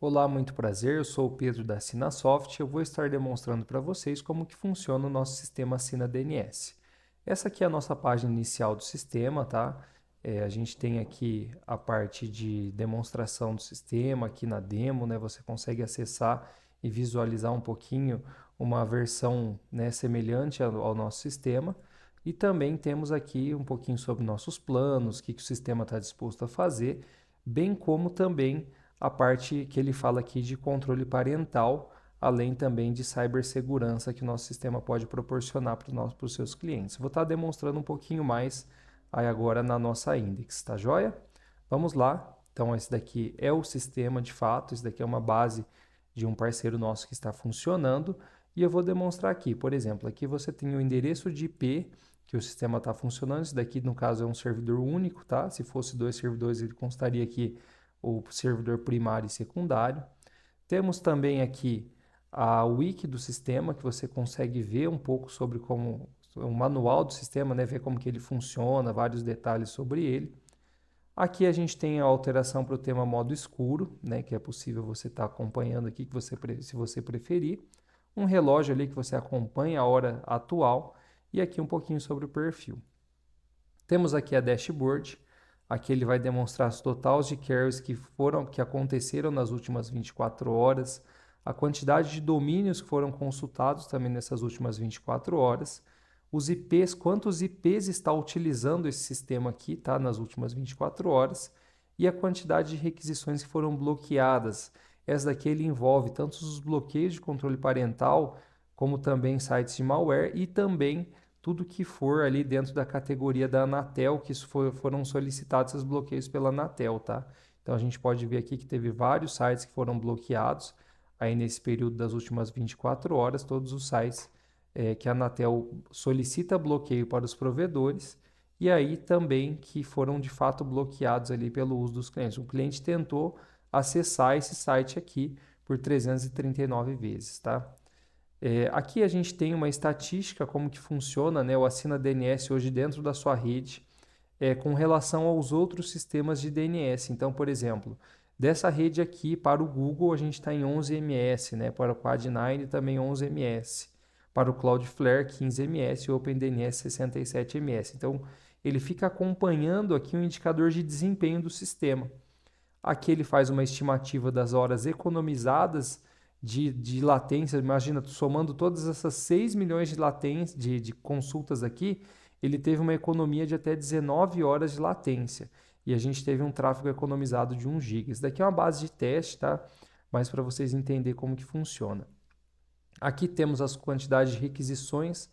Olá, muito prazer. Eu sou o Pedro da Sinasoft. Eu vou estar demonstrando para vocês como que funciona o nosso sistema Sina DNS. Essa aqui é a nossa página inicial do sistema, tá? A gente tem aqui a parte de demonstração do sistema, aqui na demo, né? Você consegue acessar e visualizar um pouquinho uma versão, né, semelhante ao nosso sistema. E também temos aqui um pouquinho sobre nossos planos, o que o sistema está disposto a fazer, bem como também a parte que ele fala aqui de controle parental, além também de cibersegurança que o nosso sistema pode proporcionar para os seus clientes. Vou estar demonstrando um pouquinho mais aí agora na nossa index, tá joia? Vamos lá. Então, esse daqui é o sistema de fato, esse daqui é uma base de um parceiro nosso que está funcionando e eu vou demonstrar aqui. Por exemplo, aqui você tem o endereço de IP que o sistema está funcionando. Esse daqui, no caso, é um servidor único, tá? Se fosse dois servidores, ele constaria aqui o servidor primário e secundário. Temos também aqui a wiki do sistema, que você consegue ver um pouco sobre como o manual do sistema, né? Ver como que ele funciona, vários detalhes sobre ele. Aqui a gente tem a alteração para o tema modo escuro, né? Que é possível você estar acompanhando aqui, que você, se você preferir. Um relógio ali que você acompanha a hora atual e aqui um pouquinho sobre o perfil. Temos aqui a dashboard. Aqui ele vai demonstrar os totais de carries que aconteceram nas últimas 24 horas, a quantidade de domínios que foram consultados também nessas últimas 24 horas, os IPs, quantos IPs está utilizando esse sistema aqui, tá, nas últimas 24 horas, e a quantidade de requisições que foram bloqueadas. Essa daqui ele envolve tanto os bloqueios de controle parental, como também sites de malware e também tudo que for ali dentro da categoria da Anatel, que foram solicitados esses bloqueios pela Anatel, tá? Então a gente pode ver aqui que teve vários sites que foram bloqueados aí nesse período das últimas 24 horas, todos os sites que a Anatel solicita bloqueio para os provedores e aí também que foram de fato bloqueados ali pelo uso dos clientes. O cliente tentou acessar esse site aqui por 339 vezes, tá? Aqui a gente tem uma estatística como que funciona, né, o Assina DNS hoje dentro da sua rede com relação aos outros sistemas de DNS. Então, por exemplo, dessa rede aqui para o Google a gente está em 11 ms, né, para o Quad9 também 11 ms, para o Cloudflare 15 ms e o OpenDNS 67 ms. Então, ele fica acompanhando aqui um indicador de desempenho do sistema. Aqui ele faz uma estimativa das horas economizadas de latência. Imagina, somando todas essas 6 milhões de latência, de consultas aqui, ele teve uma economia de até 19 horas de latência. E a gente teve um tráfego economizado de 1 GB. Isso daqui é uma base de teste, tá? Mas para vocês entenderem como que funciona. Aqui temos as quantidades de requisições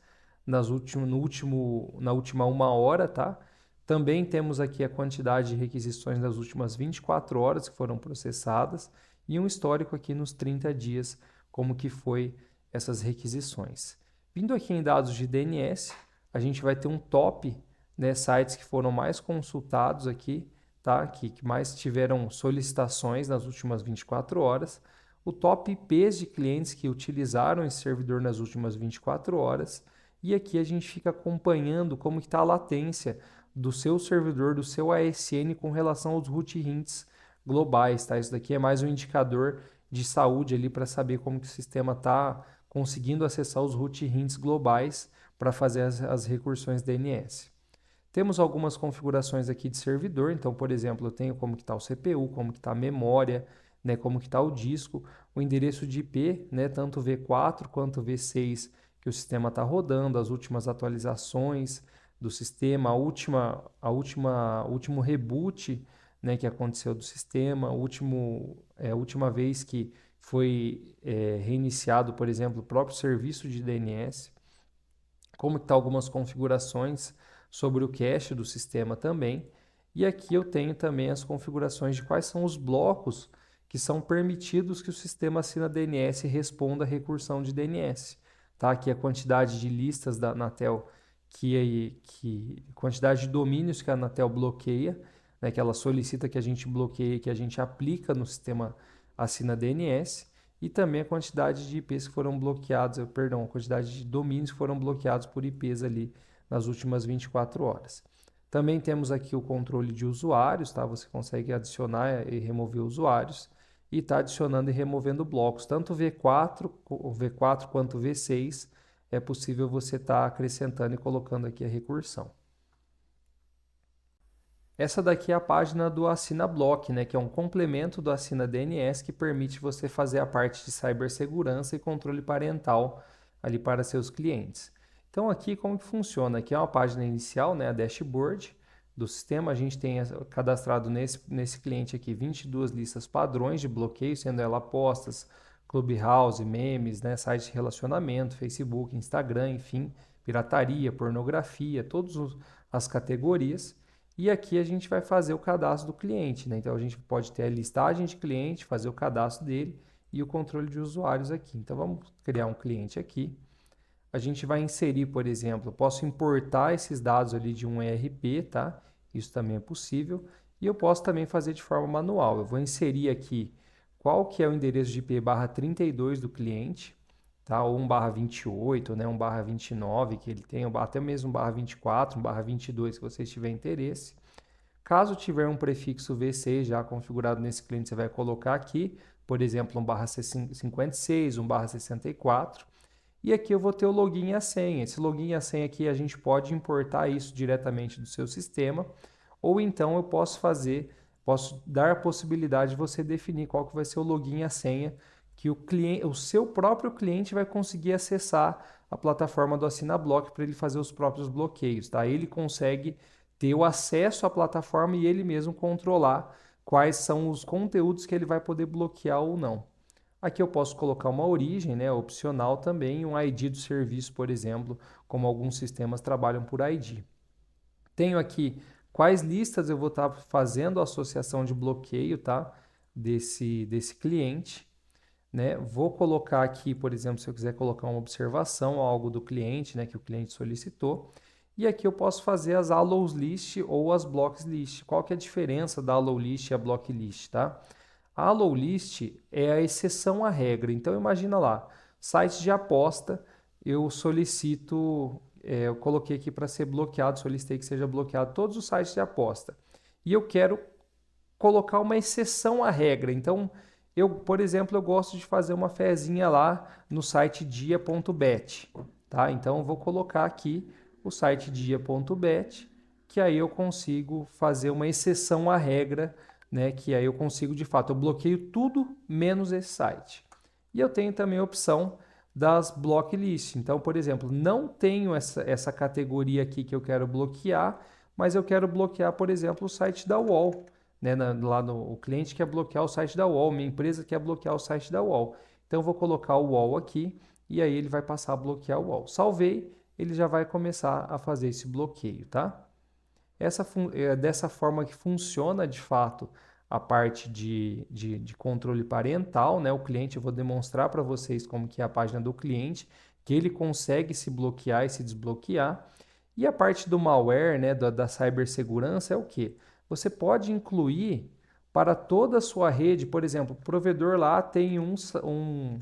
na última 1 hora, tá? Também temos aqui a quantidade de requisições das últimas 24 horas que foram processadas e um histórico aqui nos 30 dias, como que foi essas requisições. Vindo aqui em dados de DNS, a gente vai ter um top, né, sites que foram mais consultados aqui, tá? Que mais tiveram solicitações nas últimas 24 horas, o top IPs de clientes que utilizaram esse servidor nas últimas 24 horas, e aqui a gente fica acompanhando como está a latência do seu servidor, do seu ASN com relação aos root hints globais, tá? Isso daqui é mais um indicador de saúde ali para saber como que o sistema está conseguindo acessar os root hints globais para fazer as recursões DNS. Temos algumas configurações aqui de servidor, então, por exemplo, eu tenho como que está o CPU, como que está a memória, né, como que está o disco, o endereço de IP, né, tanto V4 quanto V6 que o sistema está rodando, as últimas atualizações do sistema, o último reboot, né, que aconteceu do sistema, a última vez que foi reiniciado, por exemplo, o próprio serviço de DNS, como está algumas configurações sobre o cache do sistema também. E aqui eu tenho também as configurações de quais são os blocos que são permitidos que o sistema Assina DNS responda a recursão de DNS. Tá? Aqui a quantidade de listas da Anatel, quantidade de domínios que a Anatel bloqueia, né, que ela solicita que a gente bloqueie, que a gente aplica no sistema Assina DNS, e também a quantidade de IPs que foram bloqueados, perdão, a quantidade de domínios que foram bloqueados por IPs ali nas últimas 24 horas. Também temos aqui o controle de usuários, tá? Você consegue adicionar e remover usuários. e está adicionando e removendo blocos. Tanto o V4 quanto o V6 é possível você estar acrescentando e colocando aqui a recursão. Essa daqui é a página do Assina Block, né, que é um complemento do Assina DNS que permite você fazer a parte de cibersegurança e controle parental ali para seus clientes. Então aqui como que funciona? Aqui é uma página inicial, né, a dashboard do sistema. A gente tem cadastrado nesse cliente aqui 22 listas padrões de bloqueio, sendo elas postas, Clubhouse, memes, né, sites de relacionamento, Facebook, Instagram, enfim, pirataria, pornografia, todas as categorias. E aqui a gente vai fazer o cadastro do cliente, né? Então a gente pode ter a listagem de cliente, fazer o cadastro dele e o controle de usuários aqui. Então vamos criar um cliente aqui. A gente vai inserir, por exemplo, eu posso importar esses dados ali de um ERP, tá? Isso também é possível. E eu posso também fazer de forma manual. Eu vou inserir aqui qual que é o endereço de IP /32 do cliente, tá? Ou 1/28, né? 1/29 que ele tem, ou até mesmo 1/24, 1/22 se você tiver interesse. Caso tiver um prefixo V6 já configurado nesse cliente, você vai colocar aqui, por exemplo, 1/56, 1/64. E aqui eu vou ter o login e a senha. Esse login e a senha aqui a gente pode importar isso diretamente do seu sistema, ou então eu posso dar a possibilidade de você definir qual que vai ser o login e a senha que o seu próprio cliente vai conseguir acessar a plataforma do AssinaBlock para ele fazer os próprios bloqueios, tá? Ele consegue ter o acesso à plataforma e ele mesmo controlar quais são os conteúdos que ele vai poder bloquear ou não. Aqui eu posso colocar uma origem, né, opcional também, um ID do serviço, por exemplo, como alguns sistemas trabalham por ID. Tenho aqui quais listas eu vou estar fazendo a associação de bloqueio, tá, desse cliente. Né? Vou colocar aqui, por exemplo, se eu quiser colocar uma observação, algo do cliente, né, que o cliente solicitou. E aqui eu posso fazer as allows list ou as blocks list. Qual que é a diferença da allow list e a block list, tá? A allow list é a exceção à regra. Então imagina lá, site de aposta, eu solicito, eu coloquei aqui para ser bloqueado, solicitei que seja bloqueado todos os sites de aposta. E eu quero colocar uma exceção à regra. Então, por exemplo, eu gosto de fazer uma fezinha lá no site dia.bet, tá? Então, eu vou colocar aqui o site dia.bet, que aí eu consigo fazer uma exceção à regra, né? Que aí eu consigo, de fato, eu bloqueio tudo menos esse site. E eu tenho também a opção das block list. Então, por exemplo, não tenho essa categoria aqui que eu quero bloquear, mas eu quero bloquear, por exemplo, o site da UOL. Né, o cliente quer bloquear o site da UOL, minha empresa quer bloquear o site da UOL. Então eu vou colocar o UOL aqui e aí ele vai passar a bloquear o UOL. Salvei, ele já vai começar a fazer esse bloqueio, tá? É dessa forma que funciona de fato a parte de controle parental, né? O cliente, eu vou demonstrar para vocês como que é a página do cliente, que ele consegue se bloquear e se desbloquear. E a parte do malware, né, da cibersegurança é o quê? Você pode incluir para toda a sua rede, por exemplo, o provedor lá tem um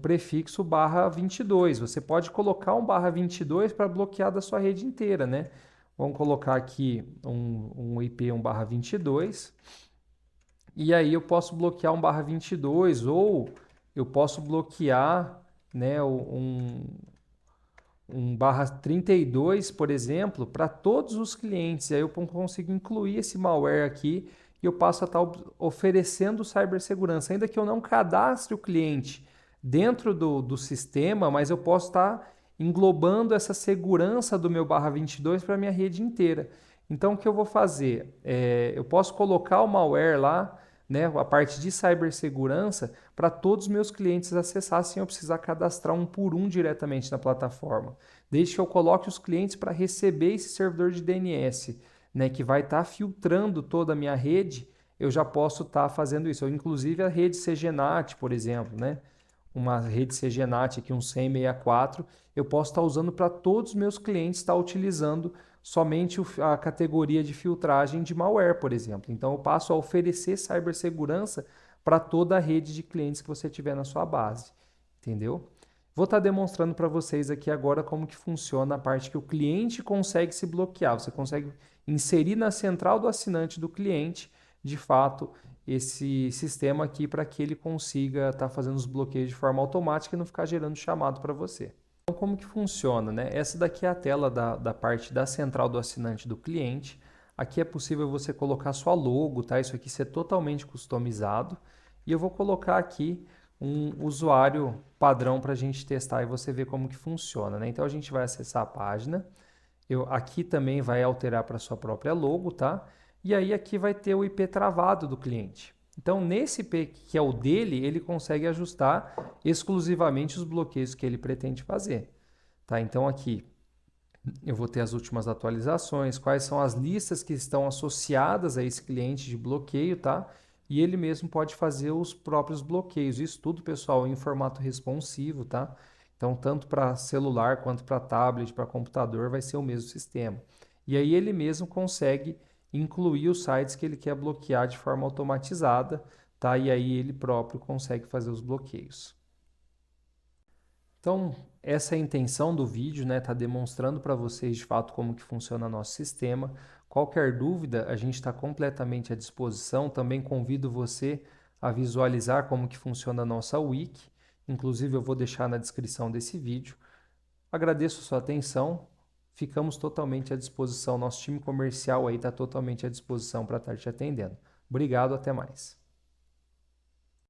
prefixo /22. Você pode colocar um /22 para bloquear da sua rede inteira, né? Vamos colocar aqui um IP 1/22. E aí eu posso bloquear um /22 ou eu posso bloquear, né, um /32, por exemplo, para todos os clientes. Aí eu consigo incluir esse malware aqui e eu passo a estar oferecendo cibersegurança. Ainda que eu não cadastre o cliente dentro do sistema, mas eu posso estar englobando essa segurança do meu /22 para a minha rede inteira. Então, o que eu vou fazer? Eu posso colocar o malware lá, né, a parte de cibersegurança, para todos os meus clientes acessar sem eu precisar cadastrar um por um diretamente na plataforma. Desde que eu coloque os clientes para receber esse servidor de DNS, né, que vai estar filtrando toda a minha rede, eu já posso estar fazendo isso. Inclusive a rede CGNAT, por exemplo, né? Uma rede CGNAT aqui, um 10064, eu posso estar usando para todos os meus clientes estar utilizando somente a categoria de filtragem de malware, por exemplo. Então, eu passo a oferecer cibersegurança para toda a rede de clientes que você tiver na sua base, entendeu? Vou estar demonstrando para vocês aqui agora como que funciona a parte que o cliente consegue se bloquear. Você consegue inserir na central do assinante do cliente, de fato, esse sistema aqui para que ele consiga estar fazendo os bloqueios de forma automática e não ficar gerando chamado para você. Então, como que funciona, né? Essa daqui é a tela da parte da central do assinante do cliente. Aqui é possível você colocar sua logo, tá? Isso aqui ser totalmente customizado. E eu vou colocar aqui um usuário padrão para a gente testar e você ver como que funciona, né? Então a gente vai acessar a página. Aqui também vai alterar para sua própria logo, tá? E aí aqui vai ter o IP travado do cliente. Então, nesse IP que é o dele, ele consegue ajustar exclusivamente os bloqueios que ele pretende fazer. Tá? Então, aqui eu vou ter as últimas atualizações, quais são as listas que estão associadas a esse cliente de bloqueio, tá? E ele mesmo pode fazer os próprios bloqueios. Isso tudo, pessoal, em formato responsivo, tá? Então, tanto para celular quanto para tablet, para computador, vai ser o mesmo sistema. E aí ele mesmo consegue incluir os sites que ele quer bloquear de forma automatizada, tá? E aí ele próprio consegue fazer os bloqueios. Então, essa é a intenção do vídeo, né? Tá demonstrando para vocês de fato como que funciona nosso sistema. Qualquer dúvida, a gente está completamente à disposição. Também convido você a visualizar como que funciona a nossa wiki. Inclusive, eu vou deixar na descrição desse vídeo. Agradeço a sua atenção. Ficamos totalmente à disposição. Nosso time comercial aí está totalmente à disposição para estar te atendendo. Obrigado, até mais.